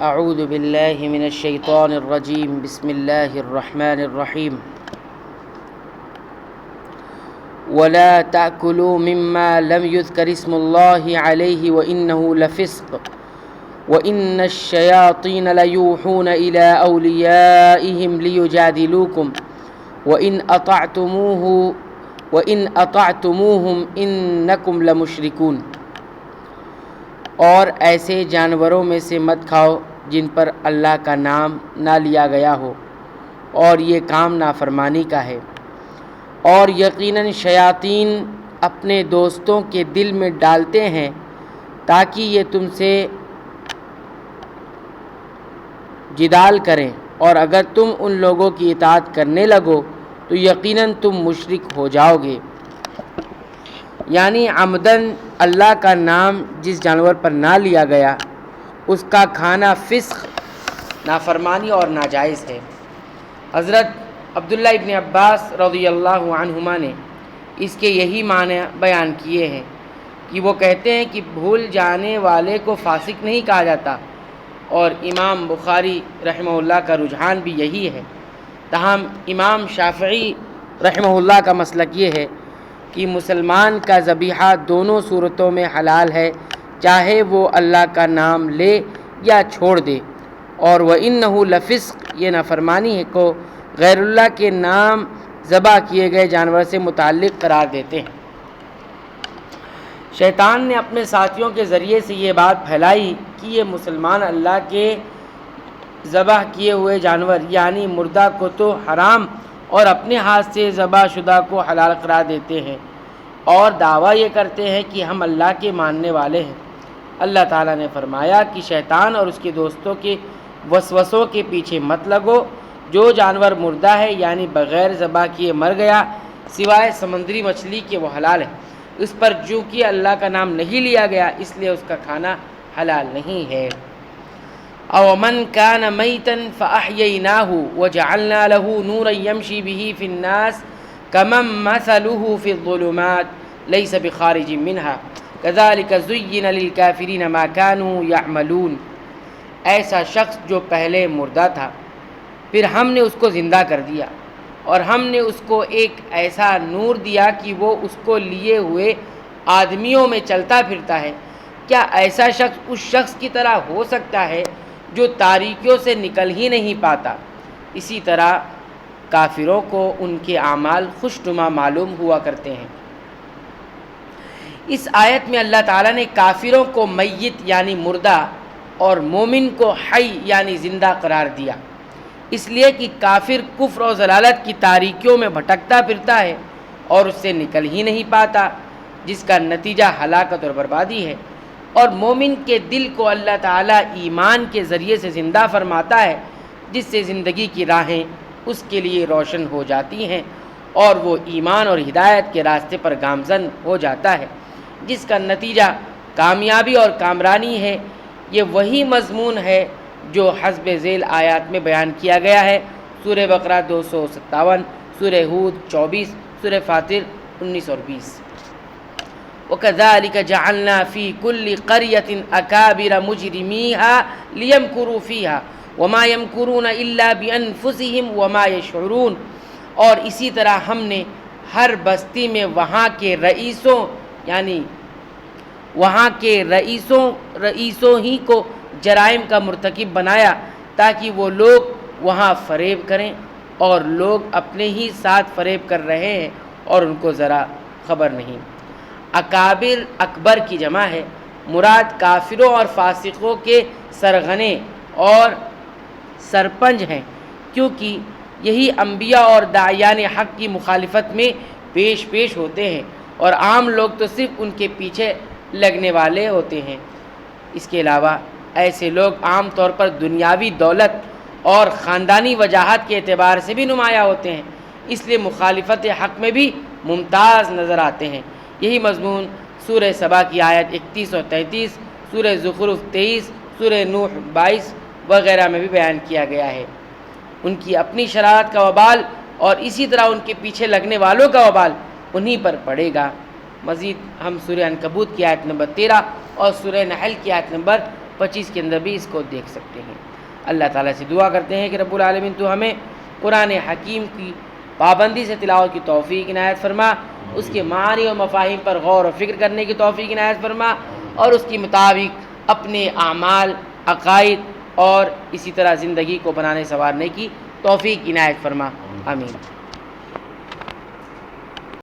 اعوذ باللہ من الشیطان الرجیم بسم اللہ الرحمن الرحیم ولا تأكلوا مما لم يذكر اسم الله عليه وإنه لفسق وإن الشياطين ليوحون إلى أوليائهم ليجادلوكم وإن أطعتموهم إنكم لمشركون۔ اور ایسے جانوروں میں سے مت کھاؤ جن پر اللہ کا نام نہ لیا گیا ہو، اور یہ کام نافرمانی کا ہے، اور یقیناً شیاطین اپنے دوستوں کے دل میں ڈالتے ہیں تاکہ یہ تم سے جدال کریں، اور اگر تم ان لوگوں کی اطاعت کرنے لگو تو یقیناً تم مشرک ہو جاؤ گے۔ یعنی عمدن اللہ کا نام جس جانور پر نہ لیا گیا اس کا کھانا فسق، نافرمانی اور ناجائز ہے۔ حضرت عبداللہ ابن عباس رضی اللہ عنہما نے اس کے یہی معنی بیان کیے ہیں کہ وہ کہتے ہیں کہ بھول جانے والے کو فاسق نہیں کہا جاتا، اور امام بخاری رحمہ اللہ کا رجحان بھی یہی ہے۔ تاہم امام شافعی رحمہ اللہ کا مسلک یہ ہے کہ مسلمان کا ذبیحہ دونوں صورتوں میں حلال ہے، چاہے وہ اللہ کا نام لے یا چھوڑ دے، اور وَإِنَّهُ لَفِسْقٌ یہ نافرمانی ہے کو غیر اللہ کے نام ذبح کیے گئے جانور سے متعلق قرار دیتے ہیں۔ شیطان نے اپنے ساتھیوں کے ذریعے سے یہ بات پھیلائی کہ یہ مسلمان اللہ کے ذبح کیے ہوئے جانور یعنی مردہ کو تو حرام اور اپنے ہاتھ سے ذبح شدہ کو حلال قرار دیتے ہیں، اور دعویٰ یہ کرتے ہیں کہ ہم اللہ کے ماننے والے ہیں۔ اللہ تعالیٰ نے فرمایا کہ شیطان اور اس کے دوستوں کے وسوسوں کے پیچھے مت لگو۔ جو جانور مردہ ہے یعنی بغیر ذبح کیے مر گیا سوائے سمندری مچھلی کے وہ حلال ہے، اس پر چونکہ اللہ کا نام نہیں لیا گیا اس لیے اس کا کھانا حلال نہیں ہے۔ او من کان میتا فاحییناہ وجعلنا له نورا یمشی بہ فی الناس کمن مثلہ فی الظلمات لیس بخارج منها کذالک زین للکافرین ما کانوا یعملون۔ ایسا شخص جو پہلے مردہ تھا پھر ہم نے اس کو زندہ کر دیا، اور ہم نے اس کو ایک ایسا نور دیا کہ وہ اس کو لیے ہوئے آدمیوں میں چلتا پھرتا ہے۔ کیا ایسا شخص اس شخص کی طرح ہو سکتا ہے جو تاریکیوں سے نکل ہی نہیں پاتا؟ اسی طرح کافروں کو ان کے اعمال خوشنما معلوم ہوا کرتے ہیں۔ اس آیت میں اللہ تعالیٰ نے کافروں کو میت یعنی مردہ اور مومن کو حی یعنی زندہ قرار دیا، اس لیے کہ کافر کفر و ضلالت کی تاریکیوں میں بھٹکتا پھرتا ہے اور اس سے نکل ہی نہیں پاتا، جس کا نتیجہ ہلاکت اور بربادی ہے، اور مومن کے دل کو اللہ تعالیٰ ایمان کے ذریعے سے زندہ فرماتا ہے، جس سے زندگی کی راہیں اس کے لیے روشن ہو جاتی ہیں اور وہ ایمان اور ہدایت کے راستے پر گامزن ہو جاتا ہے، جس کا نتیجہ کامیابی اور کامرانی ہے۔ یہ وہی مضمون ہے جو حسب ذیل آیات میں بیان کیا گیا ہے، سورہ بقرہ 257، سورہ ہود 24، سورہ فاطر 19 اور 20۔ وَكَذَلِكَ جَعَلْنَا فِي كُلِّ قَرْيَةٍ أَكَابِرَ مُجْرِمِيهَا لِيَمْكُرُوا فِيهَا وَمَا يَمْكُرُونَ إِلَّا بِأَنفُسِهِمْ وَمَا يَشْعُرُونَ۔ اور اسی طرح ہم نے ہر بستی میں وہاں کے رئیسوں یعنی وہاں کے رئیسوں ہی کو جرائم کا مرتکب بنایا تاکہ وہ لوگ وہاں فریب کریں، اور لوگ اپنے ہی ساتھ فریب کر رہے ہیں اور ان کو ذرا خبر نہیں۔ اکابر اکبر کی جمع ہے، مراد کافروں اور فاسقوں کے سرغنے اور سرپنج ہیں، کیونکہ یہی انبیاء اور داعیان حق کی مخالفت میں پیش ہوتے ہیں، اور عام لوگ تو صرف ان کے پیچھے لگنے والے ہوتے ہیں۔ اس کے علاوہ ایسے لوگ عام طور پر دنیاوی دولت اور خاندانی وجاہت کے اعتبار سے بھی نمایاں ہوتے ہیں، اس لیے مخالفت حق میں بھی ممتاز نظر آتے ہیں۔ یہی مضمون سورہ سبا کی آیت 31 اور 33، سورہ زخرف 23، سورہ نوح 22 وغیرہ میں بھی بیان کیا گیا ہے۔ ان کی اپنی شرارت کا وبال اور اسی طرح ان کے پیچھے لگنے والوں کا وبال انہی پر پڑے گا۔ مزید ہم سورہ عنکبوت کی آیت نمبر 13 اور سورہ نحل کی آیت نمبر 25 کے اندر بھی اس کو دیکھ سکتے ہیں۔ اللہ تعالیٰ سے دعا کرتے ہیں کہ رب العالمین تو ہمیں قرآن حکیم کی پابندی سے تلاوت کی توفیق عنایت فرما، اس کے معنی و مفاہیم پر غور و فکر کرنے کی توفیق عنایت فرما، اور اس کے مطابق اپنے اعمال، عقائد اور اسی طرح زندگی کو بنانے سنوارنے کی توفیق عنایت فرما، آمین۔